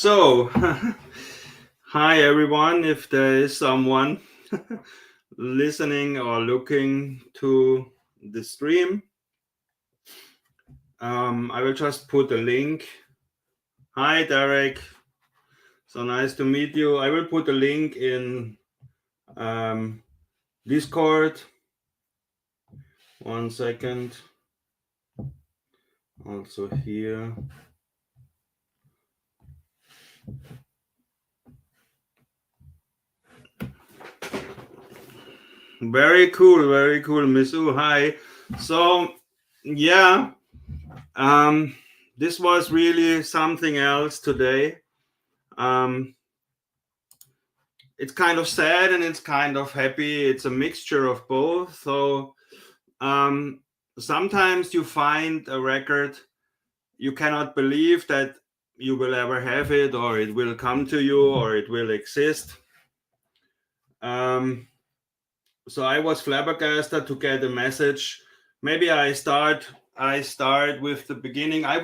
So, hi everyone. If there is someone listening or looking to the stream, I will just put a link. Hi, Derek. So nice to meet you. I will put a link in Discord. 1 second. Also here. Very cool, Misu. Hi. So, yeah, this was really something else today. It's kind of sad and it's kind of happy. It's a mixture of both. So, sometimes you find a record you cannot believe that you will ever have it, or it will come to you, or it will exist. So I was flabbergasted to get a message. Maybe I start with the beginning. I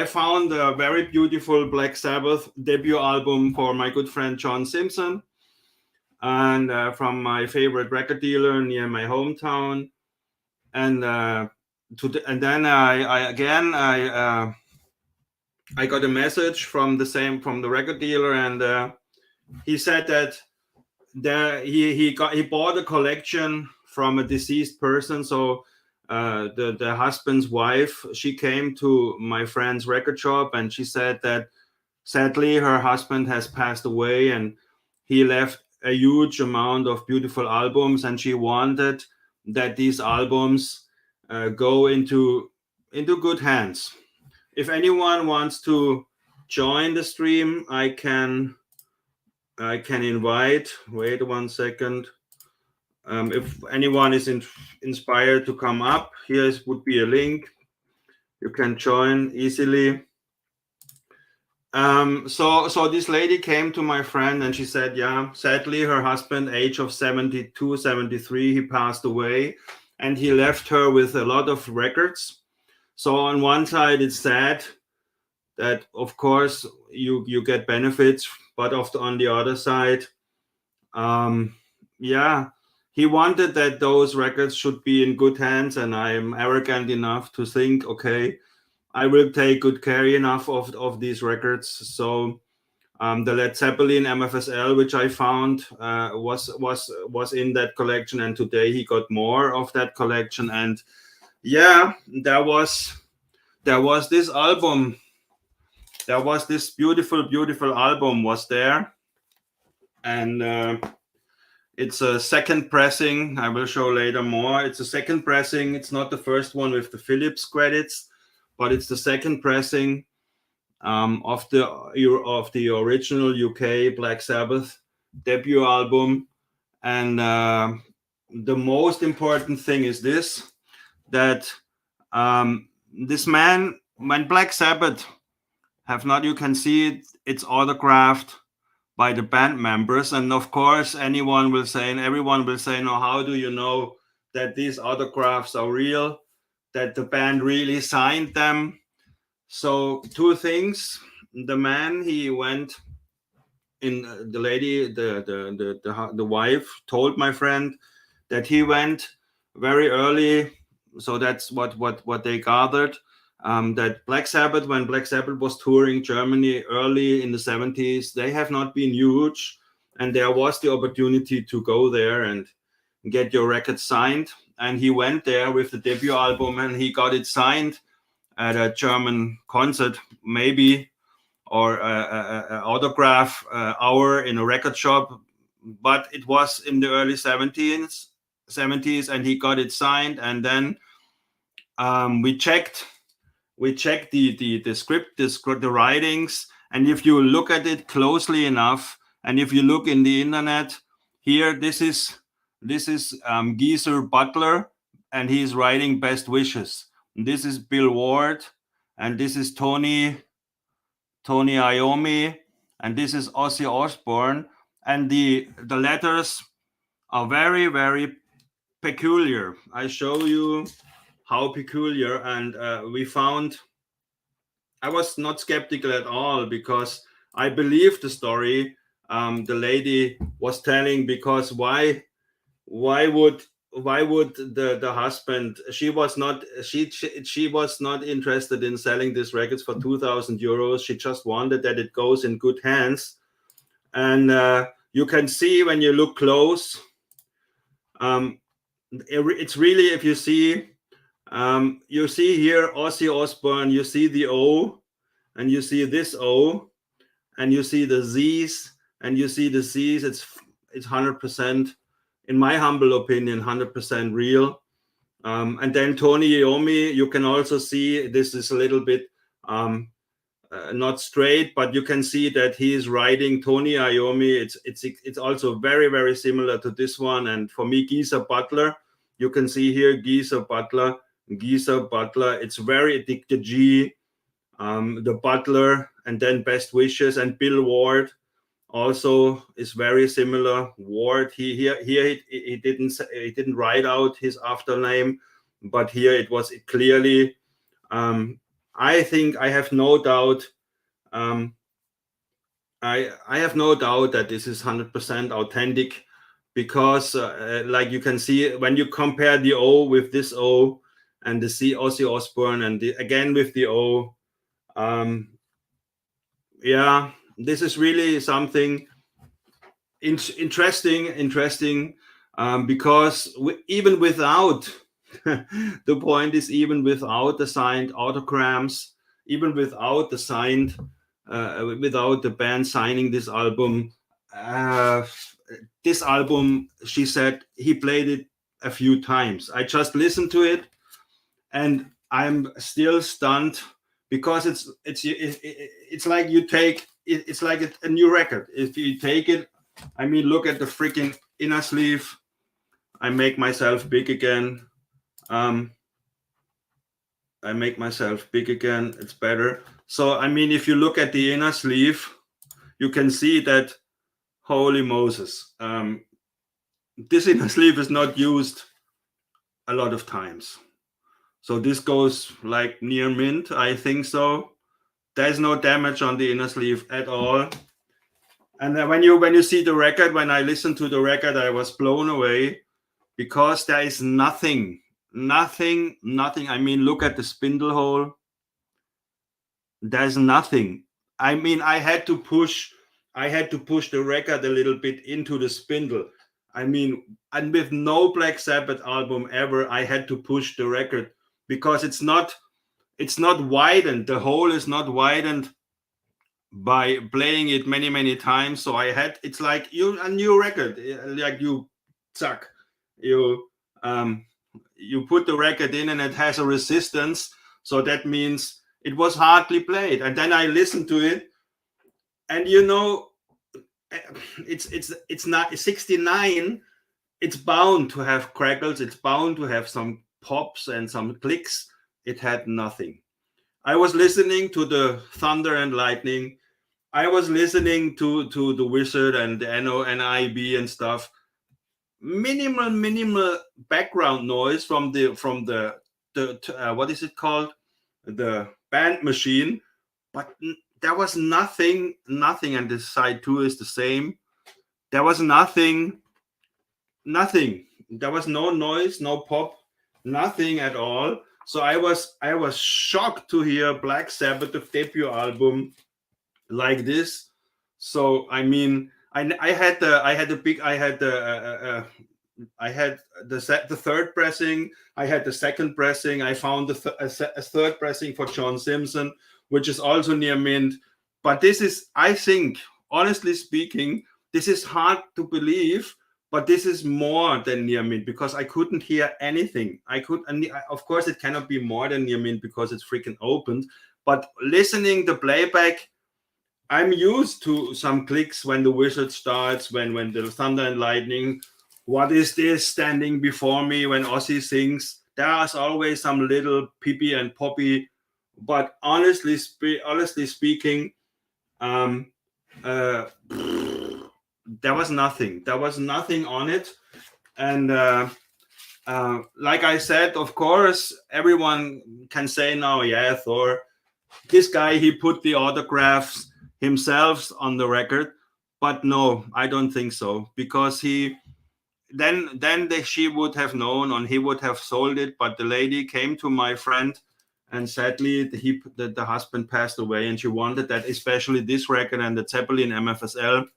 found a very beautiful Black Sabbath debut album for my good friend John Simpson, and from my favorite record dealer near my hometown. And and then I got a message from the record dealer, and he said that he bought a collection from a deceased person. So the husband's wife, she came to my friend's record shop, and she said that sadly her husband has passed away, and he left a huge amount of beautiful albums, and she wanted that these albums go into good hands. If anyone wants to join the stream, I can invite. Wait 1 second. If anyone is inspired to come up, here would be a link. You can join easily. So this lady came to my friend and she said, yeah, sadly her husband, age of 72, 73, he passed away, and he left her with a lot of records. So on one side it's sad that of course you get benefits, but on the other side, yeah, he wanted that those records should be in good hands, and I'm arrogant enough to think, okay, I will take good care enough of these records. So the Led Zeppelin MFSL, which I found, was in that collection, and today he got more of that collection. And yeah, there was this album. There was this beautiful album was there, and it's a second pressing. I will show later more. It's a second pressing. It's not the first one with the Philips credits, but it's the second pressing of the original UK Black Sabbath debut album. And the most important thing is this: that this man, when Black Sabbath have not, you can see it. It's autographed by the band members, and of course everyone will say, no, how do you know that these autographs are real, that the band really signed them? So two things: the man, he went in, the lady, the wife told my friend that he went very early. So that's what they gathered, that Black Sabbath, when Black Sabbath was touring Germany early in the 70s, they have not been huge, and there was the opportunity to go there and get your record signed. And he went there with the debut album, and he got it signed at a German concert, maybe, or a autograph hour in a record shop. But it was in the early 70s, and he got it signed. And then we checked the script, the writings, and if you look at it closely enough, and if you look in the internet, here, this is Geezer Butler, and he's writing Best Wishes. And this is Bill Ward, and this is Tony Iommi, and this is Ozzy Osbourne, and the letters are very, very peculiar. I show you how peculiar. And we found I was not skeptical at all, because I believed the story the lady was telling. Because why would the husband, she was not interested in selling these records for 2,000 euros. She just wanted that it goes in good hands. And you can see when you look close, it's really, if you see, you see here Ozzy Osbourne, you see the O, and you see this O, and you see the Z's, and you see the C's. It's 100%, in my humble opinion, 100% real. And then Tony Iommi, you can also see this is a little bit not straight, but you can see that he is writing Tony Iommi. It's also very, very similar to this one. And for me, Geezer Butler, you can see here Geezer Butler. It's very addicted G, the Butler, and then Best Wishes, and Bill Ward also is very similar. Ward, he didn't write out his after-name, but here it was clearly. I think I have no doubt. I have no doubt that this is 100% authentic, because like you can see when you compare the O with this O, and the C, Ozzy Osbourne, and again with the O. Yeah, this is really something interesting, because even without the point is, even without the signed autograms, even without the signed without the band signing this album, she said he played it a few times. I just listened to it, and I'm still stunned, because it's like you take it's like a new record. If you take it, I mean, look at the freaking inner sleeve. I make myself big again. It's better. So I mean, if you look at the inner sleeve, you can see that, holy Moses, this inner sleeve is not used a lot of times. So this goes like near mint, I think so. There's no damage on the inner sleeve at all. And then when you see the record, when I listened to the record, I was blown away, because there is nothing. I mean, look at the spindle hole. There's nothing. I mean, I had to push the record a little bit into the spindle. I mean, and with no Black Sabbath album ever, I had to push the record, because it's not widened. The hole is not widened by playing it many times. So it's like a new record, like you put the record in, and it has a resistance. So that means it was hardly played. And then I listened to it, and it's not 69. It's bound to have crackles. It's bound to have some pops and some clicks. It had nothing. I was listening to the Thunder and Lightning. I was listening to the Wizard and the NIB and stuff. Minimal background noise from the what is it called, the band machine, but there was nothing. And the side 2 is the same. There was nothing. There was no noise, no pop, nothing at all. So I was shocked to hear Black Sabbath, the debut album, like this. So I mean, I had the third pressing. I had the second pressing. I found a third pressing for John Simpson, which is also near mint. But this is, I think, honestly speaking, this is hard to believe, but this is more than near mint, because I couldn't hear anything. Of course, it cannot be more than near mint, because it's freaking opened. But listening the playback, I'm used to some clicks when the Wizard starts, when the Thunder and Lightning. What is this standing before me when Ozzy sings? There's always some little pippy and poppy, but honestly speaking, there was nothing. There was nothing on it, and like I said, of course, everyone can say now, yeah, Thor, this guy, he put the autographs himself on the record, but no, I don't think so, because he she would have known, and he would have sold it. But the lady came to my friend, and sadly the husband passed away, and she wanted that especially this record and the Zeppelin MFSL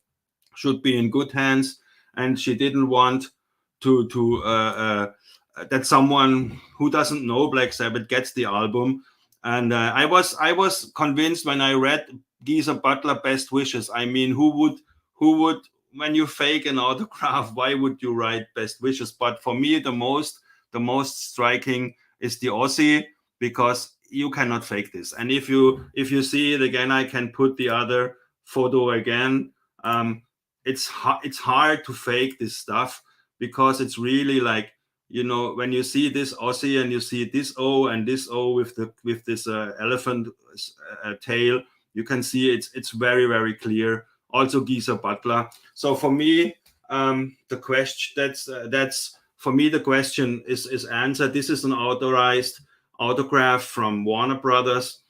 should be in good hands, and she didn't want that someone who doesn't know Black Sabbath gets the album. And I was convinced when I read Geezer Butler Best Wishes. I mean, who would when you fake an autograph, why would you write Best Wishes? But for me, the most striking is the Aussie, because you cannot fake this. And if you see it again, I can put the other photo again. It's hard to fake this stuff, because it's really like, when you see this Aussie and you see this O and this O with this elephant tail, you can see it's very, very clear. Also Geezer Butler. So for me, the question that's for me the question is answered. This is an authorized autograph from Warner Brothers,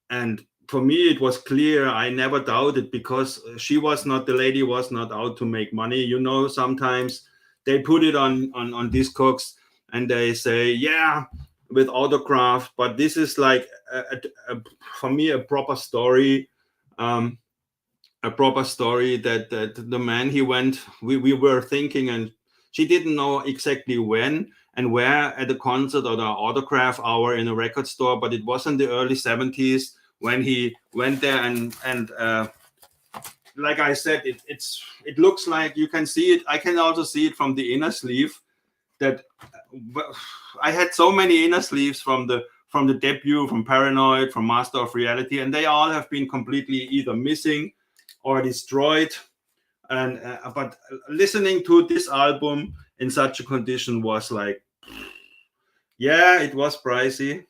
and for me it was clear. I never doubted, because the lady was not out to make money. Sometimes they put it on Discogs and they say, yeah, with autograph, but this is like for me a proper story. That the man, he went, we were thinking, and she didn't know exactly when and where, at a concert or the autograph hour in a record store, but it was in the early 70s when he went there, and like I said, it looks like, you can see it. I can also see it from the inner sleeve, that I had so many inner sleeves from the debut, from Paranoid, from Master of Reality, and they all have been completely either missing or destroyed. And but listening to this album in such a condition was like, yeah, it was pricey,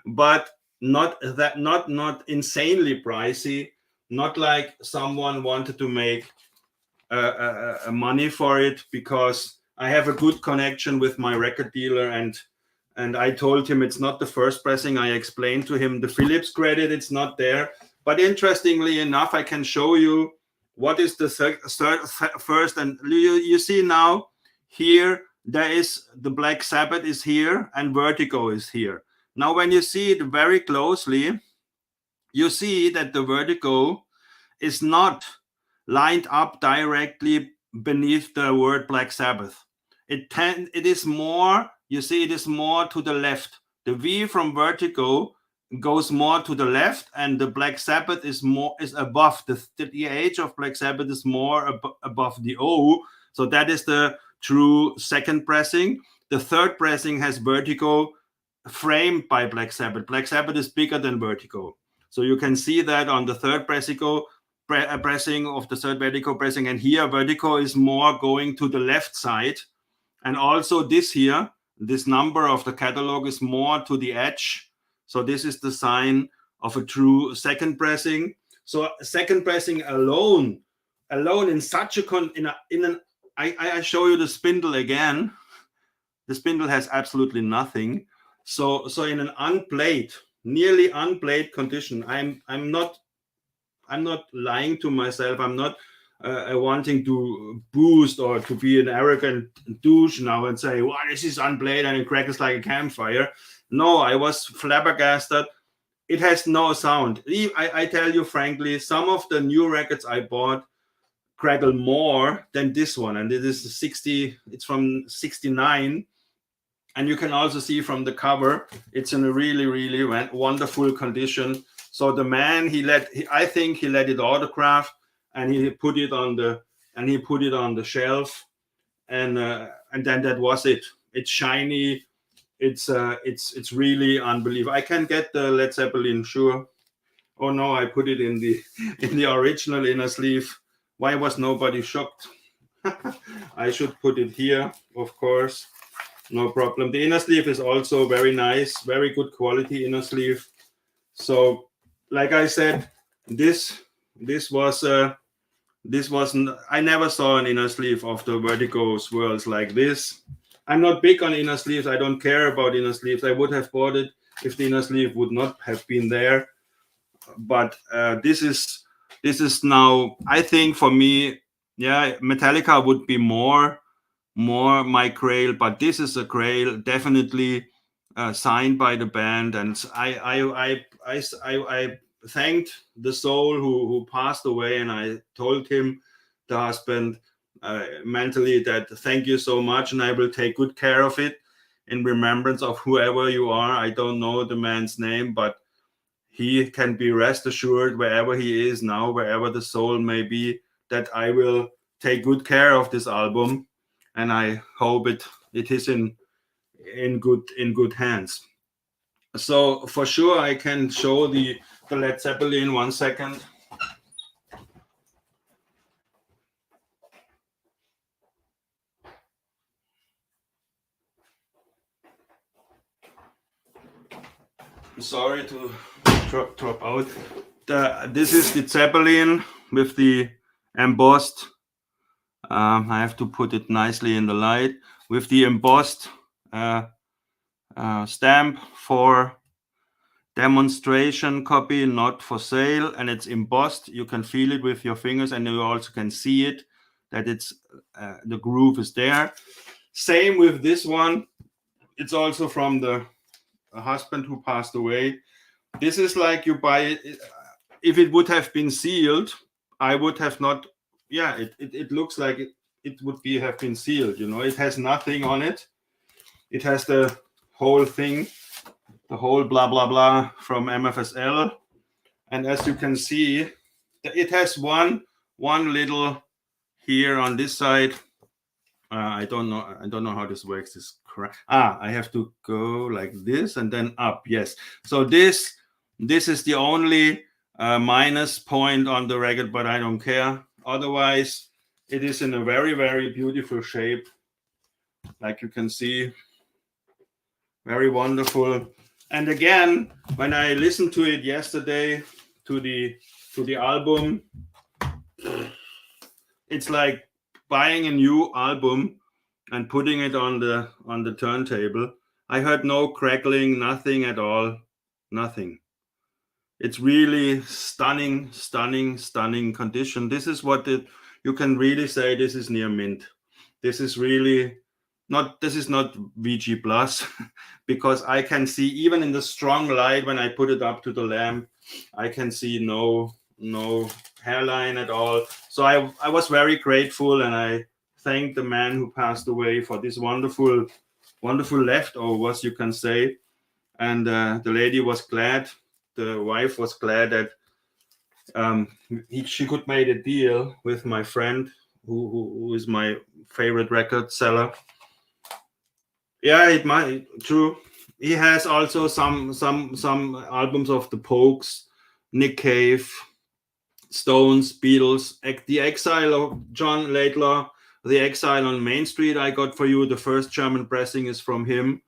but not insanely pricey. Not like someone wanted to make money for it, because I have a good connection with my record dealer, and I told him it's not the first pressing. I explained to him the Philips credit, it's not there. But interestingly enough, I can show you what is the first. And you see now here, there is the Black Sabbath is here and Vertigo is here. Now, when you see it very closely, you see that the Vertigo is not lined up directly beneath the word Black Sabbath. It is more, you see, it is more to the left. The V from Vertigo goes more to the left, and the Black Sabbath is above. The H of Black Sabbath is more above the O. So that is the true second pressing. The third pressing has Vertigo framed by Black Sabbath. Black Sabbath is bigger than Vertigo. So you can see that on the third pressing of the third Vertigo pressing. And here Vertigo is more going to the left side. And also this here, this number of the catalog is more to the edge. So this is the sign of a true second pressing. So second pressing alone in such a I show you the spindle again. The spindle has absolutely nothing. So in an unplayed, nearly unplayed condition, I'm not lying to myself. I'm not wanting to boost or to be an arrogant douche now and say, "Wow, this is unplayed and it crackles like a campfire." No, I was flabbergasted. It has no sound. I tell you frankly, some of the new records I bought crackle more than this one, and it is 60. It's from 69. And you can also see from the cover, it's in a really, really wonderful condition. So the man, I think he let it autograph, and he put it on the shelf, and then that was it. It's shiny. It's really unbelievable. I can get the Led Zeppelin, sure. Oh no, I put it in the original inner sleeve. Why was nobody shocked? I should put it here, of course. No problem. The inner sleeve is also very nice, very good quality inner sleeve. So, like I said, this was I never saw an inner sleeve of the Vertigo swirls like this. I'm not big on inner sleeves. I don't care about inner sleeves. I would have bought it if the inner sleeve would not have been there. But this is now, I think, for me, yeah, Metallica would be more my Grail, but this is a Grail definitely signed by the band. And I thanked the soul who passed away, and I told him, the husband, mentally, that thank you so much, and I will take good care of it in remembrance of whoever you are. I don't know the man's name, but he can be rest assured, wherever he is now, wherever the soul may be, that I will take good care of this album, and I hope it is in good hands. So for sure, I can show the Led Zeppelin 1 second. Sorry to drop out. This is the Zeppelin with the embossed. I have to put it nicely in the light, with the embossed stamp for demonstration copy, not for sale, and it's embossed. You can feel it with your fingers, and you also can see it, that it's the groove is there. Same with this one. It's also from the husband who passed away. This is like you buy it. If it would have been sealed, I would have not. Yeah, it looks like it would have been sealed. It has nothing on it. It has the whole thing, the whole blah blah blah from MFSL, and as you can see, it has one little here on this side. I don't know how this works. This correct? I have to go like this and then up. Yes. So this is the only minus point on the record, but I don't care. Otherwise, it is in a very, very beautiful shape, like you can see. Very wonderful. And again, when I listened to it yesterday, to the album, it's like buying a new album and putting it on the turntable. I heard no crackling, nothing at all, nothing. It's really stunning condition. This is what you can really say, this is near mint. This is really not, this is not VG plus, because I can see, even in the strong light, when I put it up to the lamp, I can see no hairline at all. So I was very grateful, and I thank the man who passed away for this wonderful leftovers, you can say. And the lady was glad, the wife was glad that she could make a deal with my friend who is my favorite record seller. Yeah, it might, true. He has also some albums of the Pogues, Nick Cave, Stones, Beatles, The Exile of John Laidlaw, The Exile on Main Street I got for you. The first German pressing is from him.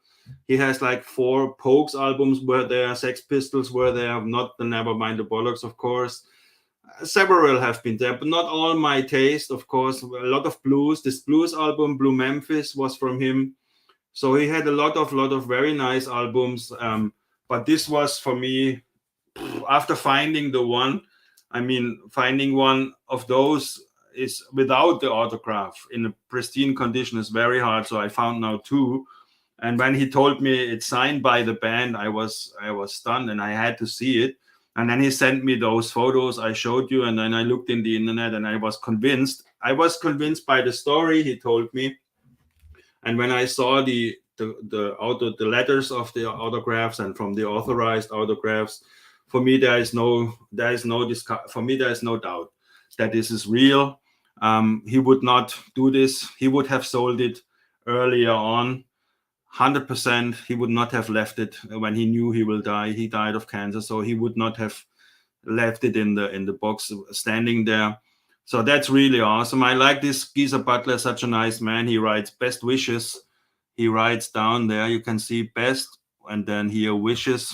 He has like 4 Pogues albums where there, Sex Pistols were there, not the Nevermind the Bollocks, of course. Several have been there, but not all my taste, of course. A lot of blues. This blues album, Blue Memphis, was from him. So he had a lot of very nice albums. But this was for me, after finding finding one of those is without the autograph in a pristine condition is very hard. So I found now 2. And when he told me it's signed by the band, I was stunned, and I had to see it. And then he sent me those photos I showed you, and then I looked in the internet, and I was convinced. I was convinced by the story he told me. And when I saw the letters of the autographs and from the authorized autographs, for me there is no doubt that this is real. He would not do this. He would have sold it earlier on. 100%. He would not have left it when he knew he will die. He died of cancer, so he would not have left it in the box standing there. So that's really awesome. I like this Geezer Butler, such a nice man. He writes best wishes. He writes down there, you can see best, and then here wishes.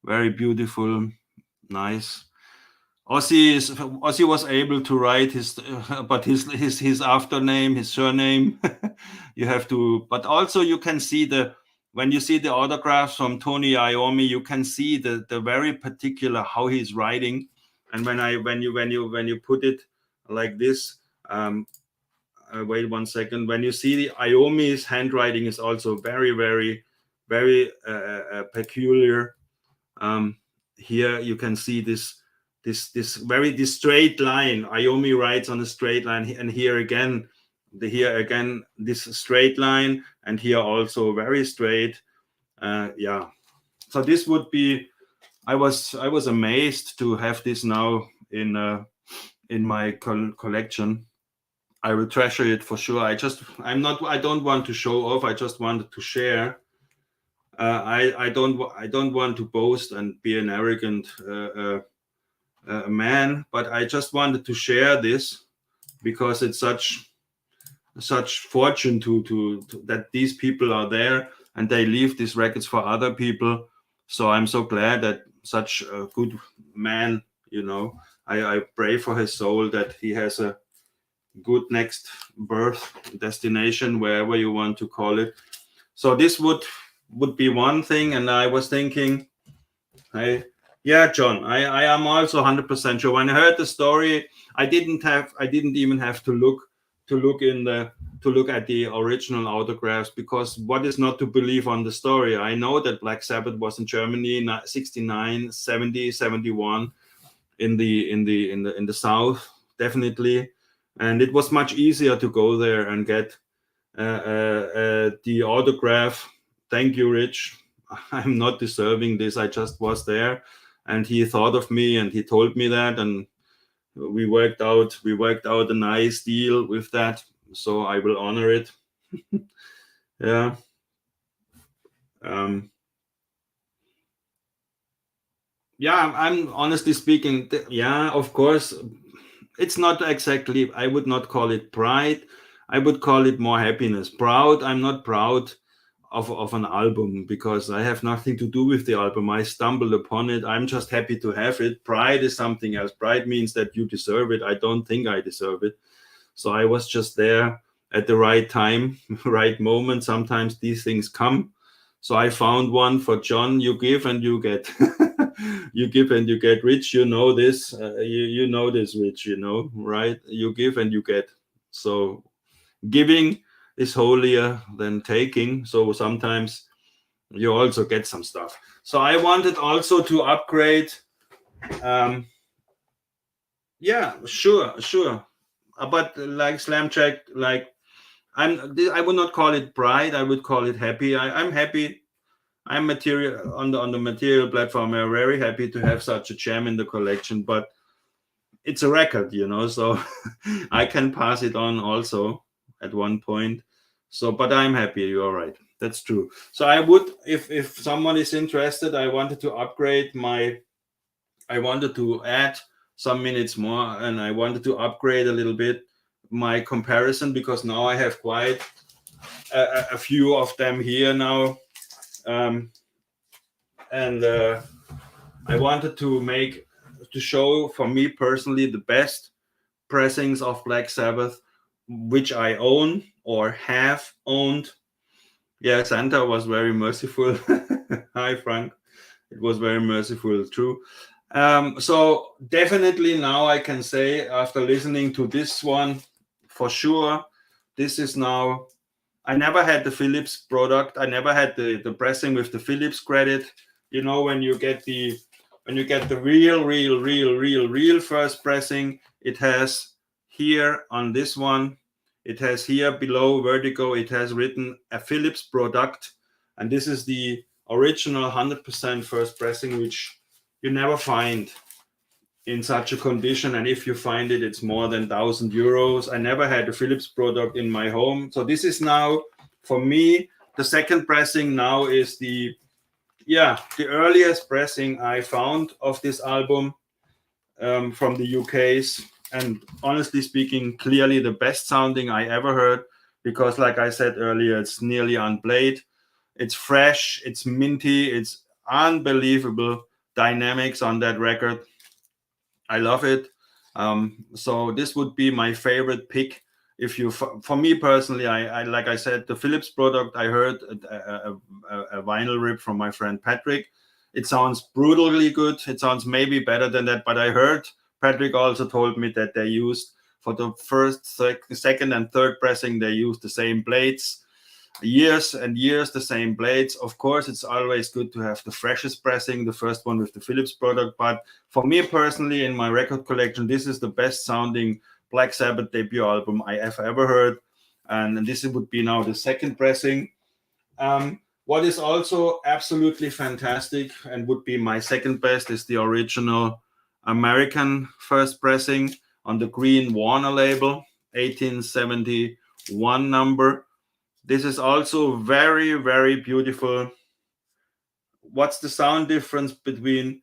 Very beautiful, nice. Ozzy was able to write his after name, his surname. You have to, but also you can see when you see the autographs from Tony Iommi, you can see the very particular how he's writing. And when you put it like this, wait 1 second. When you see the Iommi's handwriting is also very, very, very peculiar. Here you can see this straight line. Iommi writes on a straight line, and here again this straight line, and here also very straight. Yeah. So this would be. I was amazed to have this now in my collection. I will treasure it for sure. I don't want to show off. I just wanted to share. I don't want to boast and be an arrogant man, but I just wanted to share this because it's such fortune to that these people are there and they leave these records for other people. So I'm so glad that such a good man, I pray for his soul that he has a good next birth destination, wherever you want to call it. So this would be one thing. And I was thinking, John, I am also 100% sure. When I heard the story, I didn't even have to look at the original autographs, because what is not to believe on the story? I know that Black Sabbath was in Germany in 69, 70, 71 in the south, definitely, and it was much easier to go there and get the autograph. Thank you, Rich. I'm not deserving this. I just was there, and he thought of me, and he told me that, and we worked out a nice deal with that. So I will honor it. Yeah. Yeah, I'm honestly speaking. Yeah, of course, it's not exactly. I would not call it pride. I would call it more happiness. Proud. I'm not proud of an album, because I have nothing to do with the album. I stumbled upon it. I'm just happy to have it. Pride is something else. Pride means that you deserve it. I don't think I deserve it. So I was just there at the right time, right moment. Sometimes these things come. So I found one for John. You give and you get. You give and you get. Rich, you know this. You know this, Rich. Right? You give and you get. So giving is holier than taking. So sometimes you also get some stuff. So I wanted also to upgrade. Yeah, sure. But like Slamjack, I would not call it pride. I would call it happy. I'm happy. I'm material on the material platform. I'm very happy to have such a gem in the collection. But it's a record, so I can pass it on also at one point. So, but I'm happy. You're right. That's true. So I would, if someone is interested, I wanted to I wanted to add some minutes more, and I wanted to upgrade a little bit my comparison, because now I have quite a few of them here now. And I wanted to show, for me personally, the best pressings of Black Sabbath, which I own or have owned. Yeah, Santa was very merciful. Hi, Frank. It was very merciful, true. So definitely now I can say, after listening to this one, for sure, this is now. I never had the Philips product. I never had the pressing with the Philips credit. When you get the real first pressing, it has here on this one, it has here below Vertigo, it has written a Philips product, and this is the original 100% first pressing, which you never find in such a condition. And if you find it, it's more than €1,000. I never had a Philips product in my home. So this is now, for me, the second pressing now is the earliest pressing I found of this album, from the UK's. And honestly speaking, clearly the best sounding I ever heard, because like I said earlier, it's nearly unplayed. It's fresh, it's minty, it's unbelievable dynamics on that record. I love it. So this would be my favorite pick if you, for me personally, I like I said, the Philips product, I heard a vinyl rip from my friend Patrick. It sounds brutally good. It sounds maybe better than that, but I heard Patrick also told me that they used for the first, second, and third pressing, they used the same blades, years and years, the same blades. Of course, it's always good to have the freshest pressing, the first one with the Philips product. But for me personally, in my record collection, this is the best sounding Black Sabbath debut album I have ever heard. And this would be now the second pressing. What is also absolutely fantastic and would be my second best is the original American first pressing on the green Warner label, 1871 number. This is also very, very beautiful. What's the sound difference between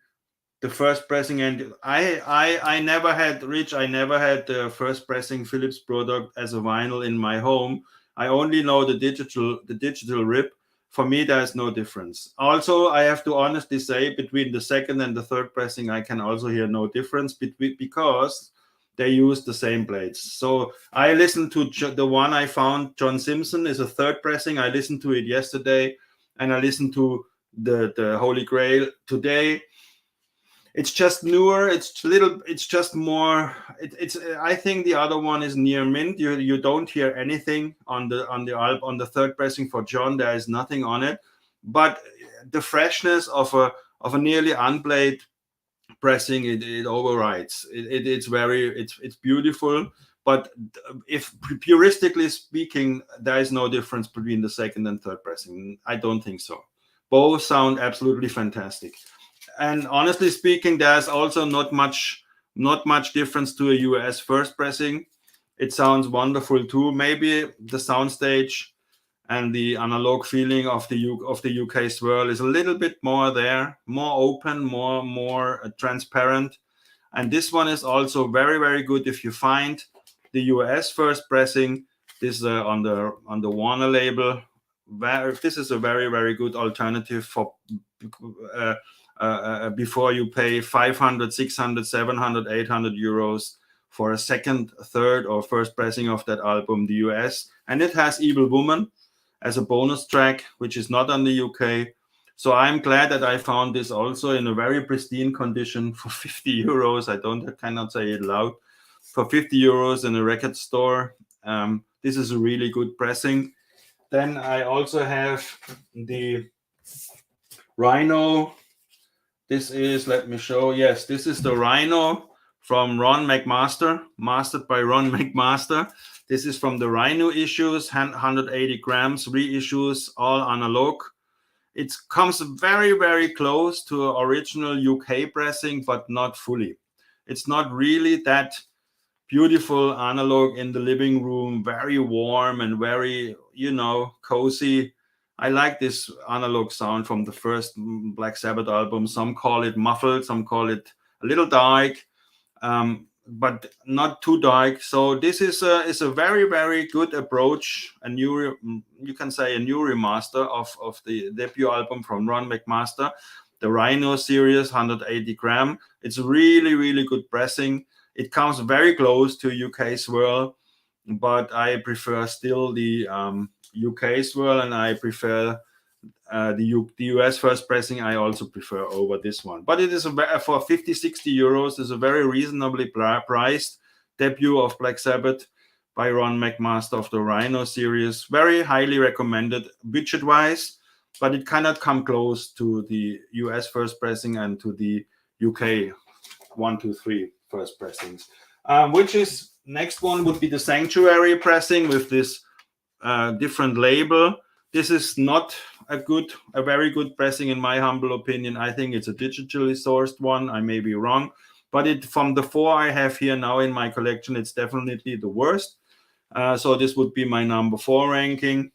the first pressing and I never had, Rich, I never had the first pressing Philips product as a vinyl in my home. I only know the digital rip. For me, there's no difference. Also, I have to honestly say, between the second and the third pressing, I can also hear no difference because they use the same blades. So I listened to the one I found, John Simpson, is a third pressing. I listened to it yesterday, and I listened to the Holy Grail today. It's just newer. It's just more. It's. I think the other one is near mint. You don't hear anything on the third pressing for John. There is nothing on it, but the freshness of a nearly unplayed pressing, it overrides. It's beautiful. But if puristically speaking, there is no difference between the second and third pressing. I don't think so. Both sound absolutely fantastic. And honestly speaking, there's also not much difference to a US first pressing. It sounds wonderful too. Maybe the soundstage and the analog feeling of the UK swirl is a little bit more there, more open, more transparent. And this one is also very, very good if you find the US first pressing. This on the Warner label. This is a very, very good alternative for before you pay 500, 600, 700, 800 euros for a second, third, or first pressing of that album, the US. And it has Evil Woman as a bonus track, which is not on the UK. So I'm glad that I found this also in a very pristine condition for 50 euros. I cannot say it loud. For 50 euros in a record store, this is a really good pressing. Then I also have the Rhino. This is, let me show. Yes, this is the Rhino from Ron McMaster, mastered by Ron McMaster. This is from the Rhino issues, 180 grams, reissues, all analog. It comes very, very close to original UK pressing, but not fully. It's not really that beautiful analog in the living room, very warm and very, cozy. I like this analog sound from the first Black Sabbath album. Some call it muffled, some call it a little dark, but not too dark. So this is a very, very good approach. You can say a new remaster of the debut album from Ron McMaster, the Rhino series, 180 gram. It's really, really good pressing. It comes very close to UK swirl, but I prefer still the UK swirl, and I prefer the US first pressing. I also prefer over this one. But it is for 50, 60 euros, is a very reasonably priced debut of Black Sabbath by Ron McMaster of the Rhino series. Very highly recommended budget-wise, but it cannot come close to the US first pressing and to the UK 1, 2, 3 first pressings. Which is next one would be the Sanctuary pressing with this different label. This is not a very good pressing in my humble opinion. I think it's a digitally sourced one. I may be wrong, but from the 4 I have here now in my collection, it's definitely the worst. So this would be my number 4 ranking.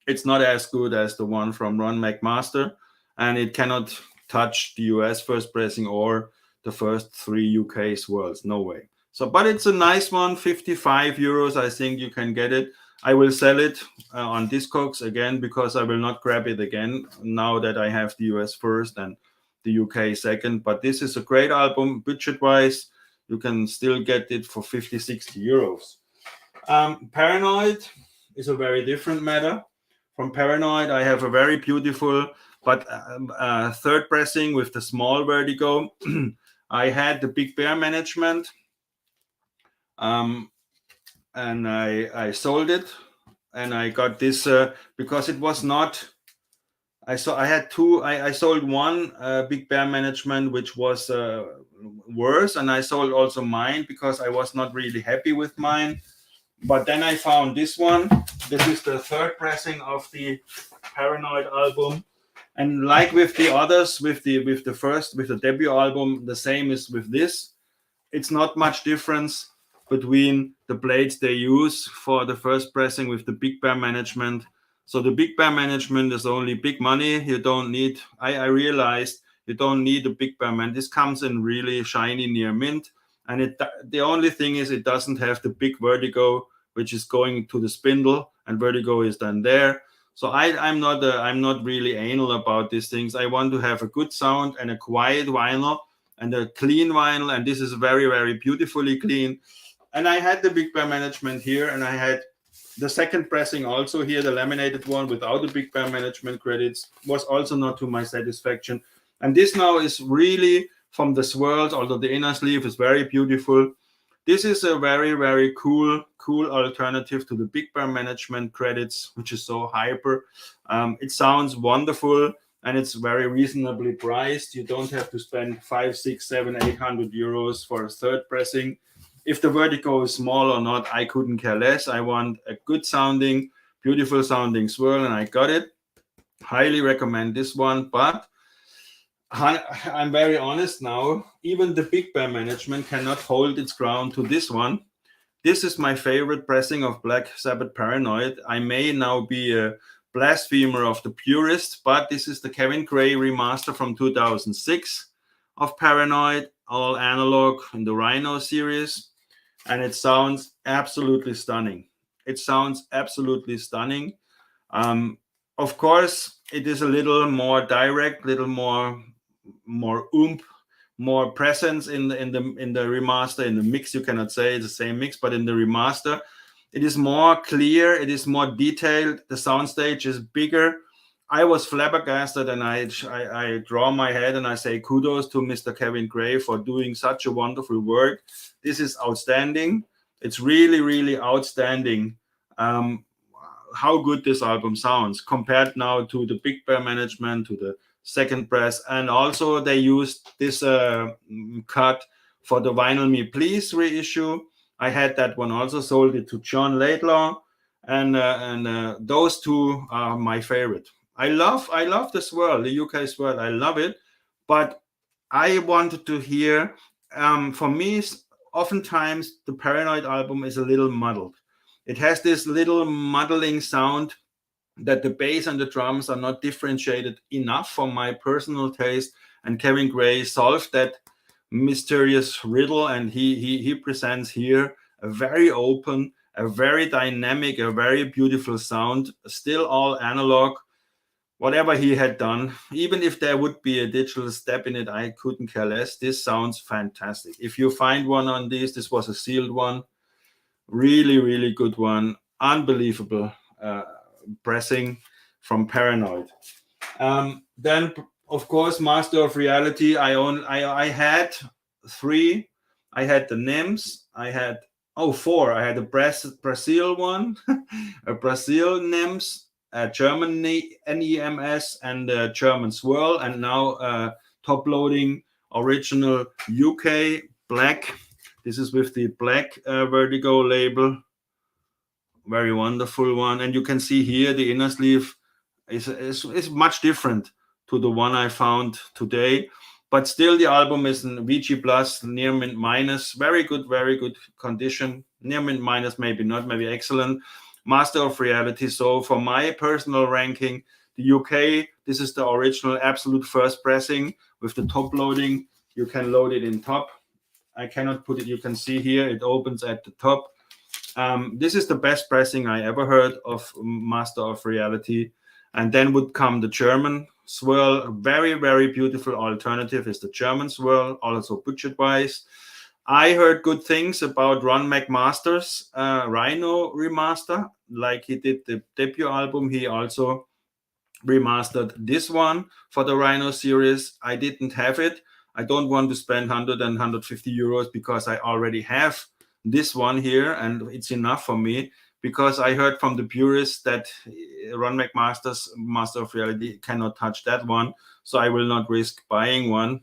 It's not as good as the one from Ron McMaster, and it cannot touch the US first pressing or the first 3 UK swirls. No way. So, but it's a nice one, 55 euros. I think you can get it. I will sell it on Discogs again, because I will not grab it again now that I have the US first and the UK second. But this is a great album, budget-wise. You can still get it for 50, 60 euros. Paranoid is a very different matter. From Paranoid, I have a very beautiful but third pressing with the small vertigo. I had the Big Bear management, and I sold it, and I got this because it was not. I had two. I sold one Big Bear management, which was worse, and I sold also mine because I was not really happy with mine. But then I found this one. This is the third pressing of the Paranoid album, and like with the others, with the debut album, the same is with this. It's not much difference between the blades they use for the first pressing with the Big Bear management. So the Big Bear management is only big money. You don't need. I realized you don't need a Big Bear man. This comes in really shiny near mint, and the only thing is it doesn't have the big vertigo, which is going to the spindle, and vertigo is then there. So I'm not really anal about these things. I want to have a good sound and a quiet vinyl and a clean vinyl, and this is very, very beautifully clean. And I had the Big Bear management here, and I had the second pressing also here, the laminated one without the Big Bear management credits, was also not to my satisfaction. And this now is really from the swirls, although the inner sleeve is very beautiful. This is a very, very cool alternative to the Big Bear management credits, which is so hyper. It sounds wonderful, and it's very reasonably priced. You don't have to spend 5, 6, 7, 800 euros for a third pressing. If the vertigo is small or not, I couldn't care less. I want a good sounding, beautiful sounding swirl, and I got it. Highly recommend this one, but I'm very honest now. Even the Big Bear management cannot hold its ground to this one. This is my favorite pressing of Black Sabbath Paranoid. I may now be a blasphemer of the purists, but this is the Kevin Gray remaster from 2006 of Paranoid, all analog in the Rhino series, and it sounds absolutely stunning. It sounds absolutely stunning. Of course, it is a little more direct, little more oomph, more presence in the remaster. In the mix, you cannot say it's the same mix, but in the remaster, it is more clear, it is more detailed. The soundstage is bigger. I was flabbergasted, and I draw my head and I say kudos to Mr. Kevin Gray for doing such a wonderful work. This is outstanding. It's really, really outstanding. How good this album sounds compared now to the Big Bear management, to the second press, and also they used this cut for the Vinyl Me Please reissue. I had that one also, sold it to John Laidlaw, and those two are my favorite. I love the swirl, the UK swirl. I love it, but I wanted to hear. For me, oftentimes the Paranoid album is a little muddled. It has this little muddling sound that the bass and the drums are not differentiated enough for my personal taste. And Kevin Gray solved that mysterious riddle, and he presents here a very open, a very dynamic, a very beautiful sound, still all analog. Whatever he had done, even if there would be a digital step in it, I couldn't care less. This sounds fantastic. If you find one on this was a sealed one, really, really good one, unbelievable pressing from Paranoid. Then, of course, Master of Reality. I had 3. I had the NEMS. I had four. I had a Brazil one, a Brazil NEMS, a German NEMS, and a German Swirl, and now top loading original UK black. This is with the black Vertigo label. Very wonderful one, and you can see here the inner sleeve is much different to the one I found today, but still the album is in VG Plus, near mint minus, very good condition. Near mint minus, maybe not, maybe excellent. Master of Reality. So for my personal ranking, the UK, this is the original absolute first pressing with the top loading. You can load it in top. I cannot put it, you can see here, it opens at the top. This is the best pressing I ever heard of Master of Reality. And then would come the German Swirl. Very, very beautiful alternative is the German Swirl, also budget-wise. I heard good things about Ron McMaster's Rhino remaster. Like he did the debut album, he also remastered this one for the Rhino series. I didn't have it. I don't want to spend 100 and 150 euros because I already have this one here, and it's enough for me, because I heard from the purists that Ron McMaster's Master of Reality cannot touch that one, so I will not risk buying one.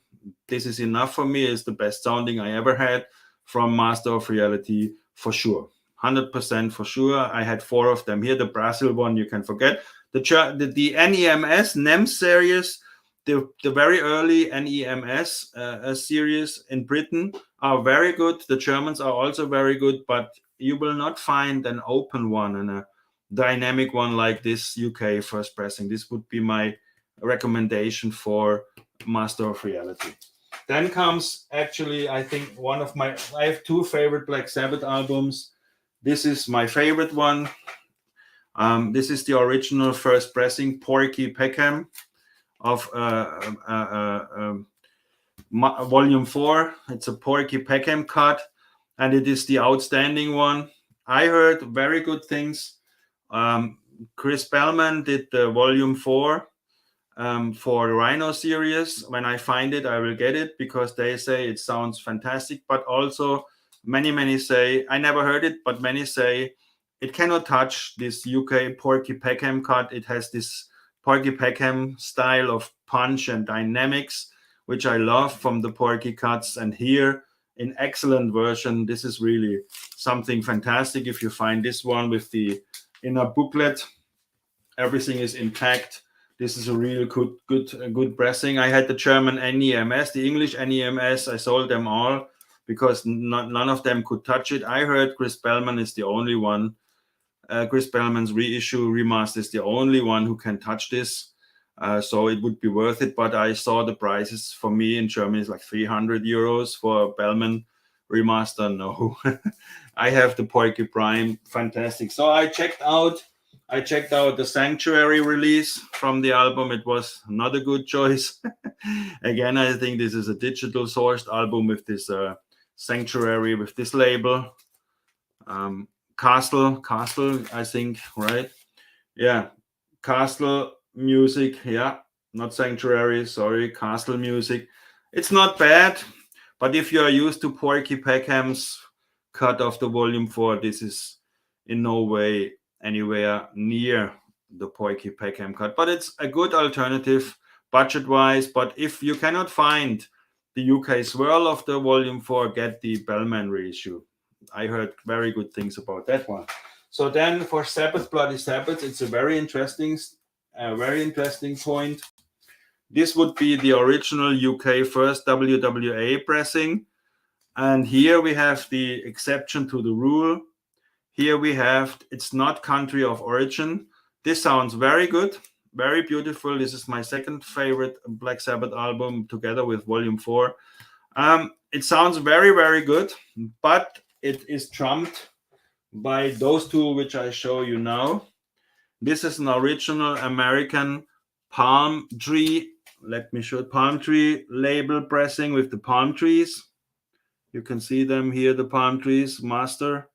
This is enough for me. It's the best sounding I ever had from Master of Reality, for sure. 100% for sure. I had 4 of them here. The Brazil one you can forget. The NEMS series, the very early NEMS series in Britain are very good. The Germans are also very good, but you will not find an open one and a dynamic one like this UK first pressing. This would be my recommendation for Master of Reality. Then comes, actually, I think I have 2 favorite Black Sabbath albums. This is my favorite one. This is the original first pressing, Porky Peckham, of Volume 4. It's a Porky Peckham cut, and it is the outstanding one. I heard very good things. Chris Bellman did the Volume 4 for the Rhino series. When I find it, I will get it, because they say it sounds fantastic. But also, many say, I never heard it, but many say it cannot touch this UK Porky Peckham cut. It has this Porky Peckham style of punch and dynamics, which I love from the Porky cuts. And here, in excellent version, this is really something fantastic. If you find this one with the inner booklet, everything is intact. This is a real good pressing. I had the German NEMS, the English NEMS. I sold them all because none of them could touch it. I heard Chris Bellman is the only one. Chris Bellman's reissue remaster is the only one who can touch this. So it would be worth it. But I saw the prices for me in Germany is like 300 euros for Bellman remaster. No, I have the Porky Prime. Fantastic. So I checked out the Sanctuary release from the album. It was not a good choice. Again, I think this is a digital sourced album with this Sanctuary, with this label. Castle, I think, right? Yeah, Castle Music. Yeah, not Sanctuary, sorry, Castle Music. It's not bad, but if you are used to Porky Peckham's cut of the Volume 4, this is in no way anywhere near the Porky Peckham cut. But it's a good alternative budget-wise. But if you cannot find the UK swirl of the Volume 4, get the Bellman reissue. I heard very good things about that one. So then for Sabbath, Bloody Sabbath, it's a very interesting point. This would be the original UK first WWA pressing. And here we have the exception to the rule. Here we have, it's not country of origin. This sounds very good, very beautiful. This is my second favorite Black Sabbath album, together with Volume 4. It sounds very, very good, but it is trumped by those 2 which I show you now. This is an original American palm tree. Let me show palm tree label pressing with the palm trees. You can see them here, the palm trees, Warner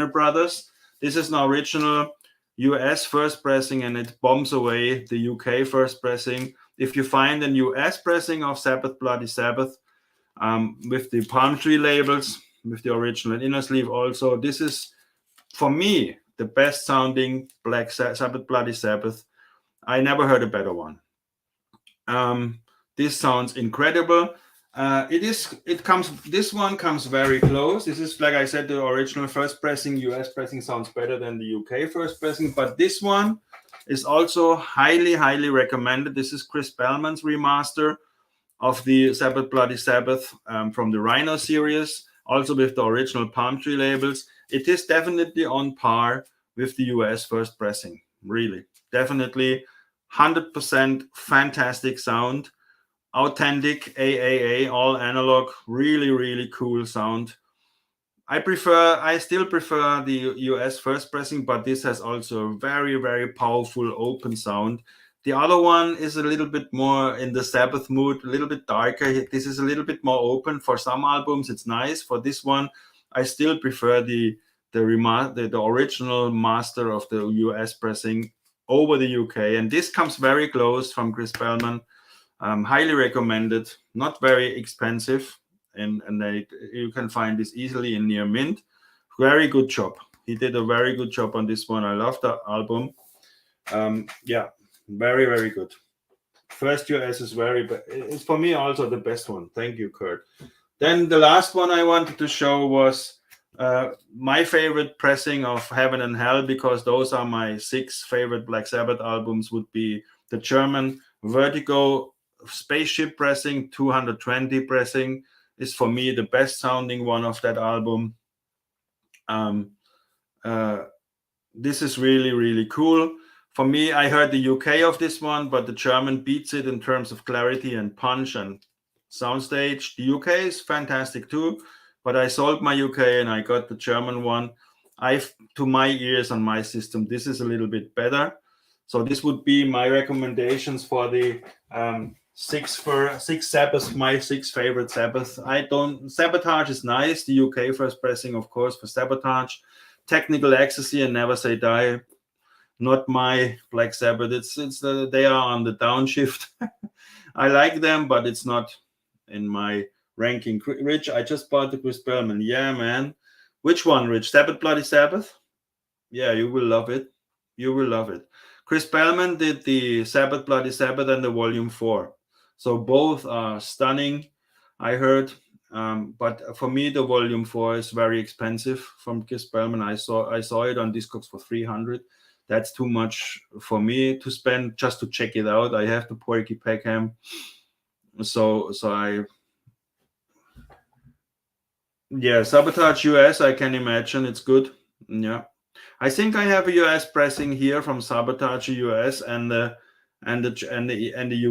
Brothers. This is an original US first pressing, and it bombs away the UK first pressing. If you find a US pressing of Sabbath, Bloody Sabbath, with the palm tree labels, with the original inner sleeve also, this is, for me, the best sounding Black Sabbath, Bloody Sabbath. I never heard a better one. This sounds incredible. This one comes very close. This is, like I said, the original first pressing. US pressing sounds better than the UK first pressing, but this one is also highly recommended. This is Chris Bellman's remaster of the Sabbath, Bloody Sabbath from the Rhino series, also with the original palm tree labels. It is definitely on par with the US first pressing. Really, definitely 100% fantastic sound. Authentic AAA, all analog, really cool sound. I still prefer the US first pressing, but this has also a very powerful open sound. The other one is a little bit more in the Sabbath mood, a little bit darker. This is a little bit more open. For some albums, it's nice. For this one, I still prefer the original master of the US pressing over the UK. And this comes very close from Chris Bellman. Highly recommended. Not very expensive, and you can find this easily in near mint. Very good job. He did a very good job on this one. I love the album. Yeah, very, very good. First US is it's for me also the best one. Thank you, Kurt. Then the last one I wanted to show was my favorite pressing of Heaven and Hell, because those are my 6 favorite Black Sabbath albums. Would be the German Vertigo Spaceship pressing, 220 pressing is for me the best sounding one of that album. This is really, really cool. For me, I heard the UK of this one, but the German beats it in terms of clarity and punch and soundstage. The UK is fantastic too, but I sold my UK and I got the German one. To my ears on my system, this is a little bit better. So this would be my recommendations for the 6 Sabbaths, my 6 favorite Sabbaths. Sabotage is nice. The UK first pressing, of course, for Sabotage. Technical Ecstasy and Never Say Die, not my Black Sabbath. They are on the downshift. I like them, but it's not in my ranking. Rich, I just bought the Chris Bellman. Yeah, man. Which one, Rich? Sabbath Bloody Sabbath? Yeah, you will love it. You will love it. Chris Bellman did the Sabbath Bloody Sabbath and the Volume 4. So both are stunning, I heard. But for me, the Volume 4 is very expensive from Chris Bellman. I saw it on Discogs for 300. That's too much for me to spend just to check it out. I have the Porky Peckham. Sabotage US, I can imagine it's good. Yeah. I think I have a US pressing here from Sabotage US and the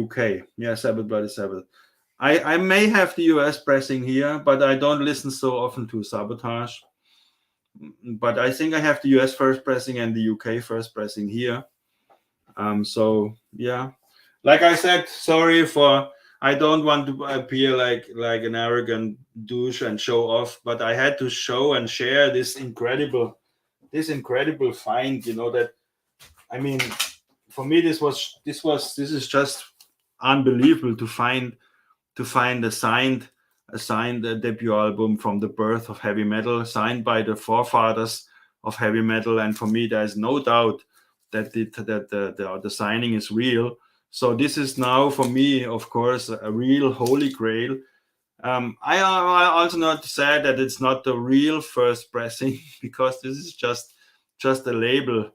UK. Yeah, Sabbath Bloody Sabbath. I may have the US pressing here, but I don't listen so often to Sabotage. But I think I have the US first pressing and the UK first pressing here. So yeah, like I said, sorry for, I don't want to appear like an arrogant douche and show off, but I had to show and share this incredible find. That, I mean, for me this is just unbelievable to find a signed debut album from the birth of heavy metal, signed by the forefathers of heavy metal. And for me, there is no doubt that the signing is real. So this is now for me, of course, a real holy grail. I also not said that it's not the real first pressing because this is just a label.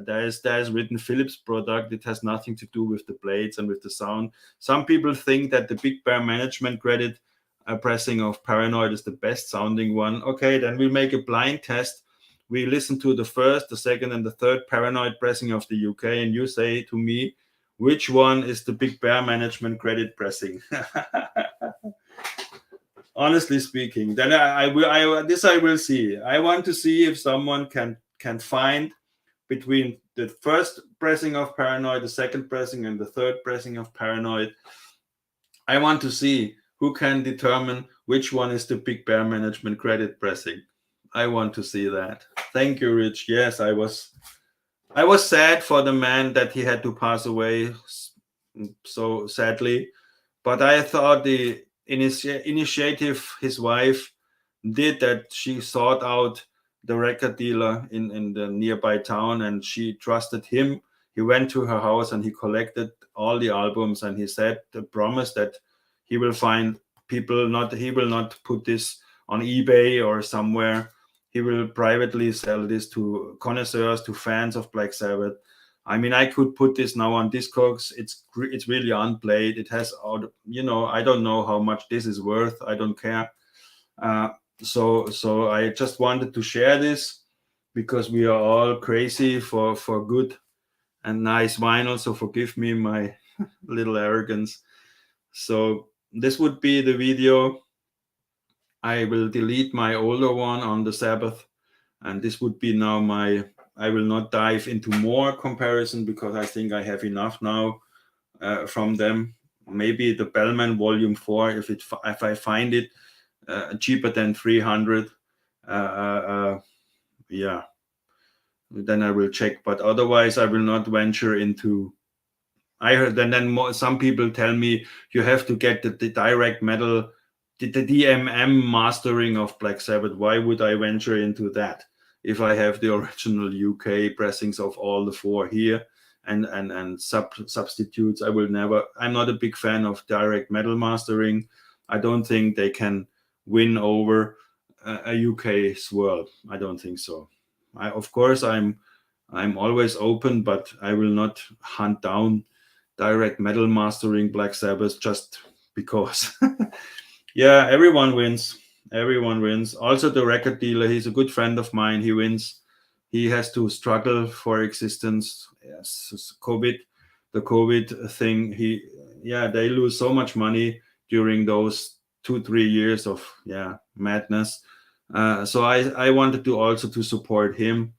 There is written Philips product. It has nothing to do with the blades and with the sound. Some people think that the Big Bear Management Credit pressing of Paranoid is the best sounding one. Okay, then we make a blind test. We listen to the first, the second, and the third Paranoid pressing of the UK, and you say to me, which one is the Big Bear Management Credit pressing? Honestly speaking, then I will see. I want to see if someone can find between the first pressing of Paranoid, the second pressing, and the third pressing of Paranoid. I want to see who can determine which one is the Big Bear Management Credit pressing. I want to see that. Thank you, Rich. Yes, I was sad for the man that he had to pass away so sadly, but I thought the initiative his wife did, that she sought out the record dealer in the nearby town, and she trusted him. He went to her house and he collected all the albums, and he said the promise that he will find people, he will not put this on eBay or somewhere. He will privately sell this to connoisseurs, to fans of Black Sabbath. I mean, I could put this now on Discogs. It's really unplayed. It has all, I don't know how much this is worth. I don't care. So I just wanted to share this because we are all crazy for good and nice vinyl. So forgive me my little arrogance. So this would be the video. I will delete my older one on the Sabbath, and this would be now my I will not dive into more comparison because I think I have enough now from them. Maybe the Bellman Volume 4, if I find it cheaper than 300, yeah, then I will check. But otherwise, I will not venture into. I heard, and then some people tell me you have to get the direct metal, the DMM mastering of Black Sabbath. Why would I venture into that if I have the original UK pressings of all the four here and substitutes? I will never. I'm not a big fan of direct metal mastering. I don't think they can win over a UK swirl. I don't think so. Of course, I'm always open, but I will not hunt down direct metal mastering Black Sabbath just because. Yeah, everyone wins. Everyone wins. Also, the record dealer, he's a good friend of mine. He wins. He has to struggle for existence. Yes, the COVID thing. They lose so much money during those 2-3 years of madness. So I wanted to also to support him.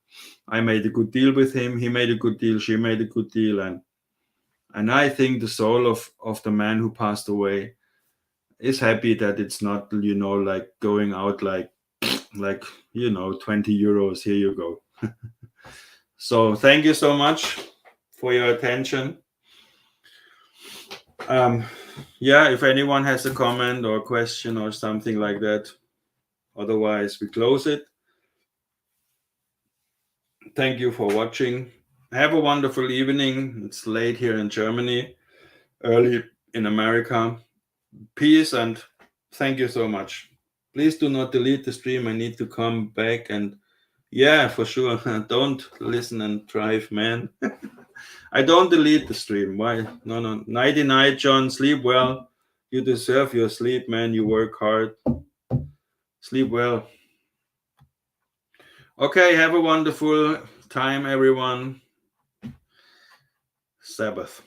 I made a good deal with him. He made a good deal. She made a good deal, and I think the soul of the man who passed away is happy that it's not, like going out like 20 euros. Here you go. So thank you so much for your attention. If anyone has a comment or question or something like that, otherwise we close it. Thank you for watching. Have a wonderful evening. It's late here in Germany, early in America. Peace and thank you so much. Please do not delete the stream. I need to come back and for sure. Don't listen and drive, man. I don't delete the stream. Why? No. Nighty night, John. Sleep well. You deserve your sleep, man. You work hard. Sleep well. Okay, have a wonderful time, everyone. Sabbath.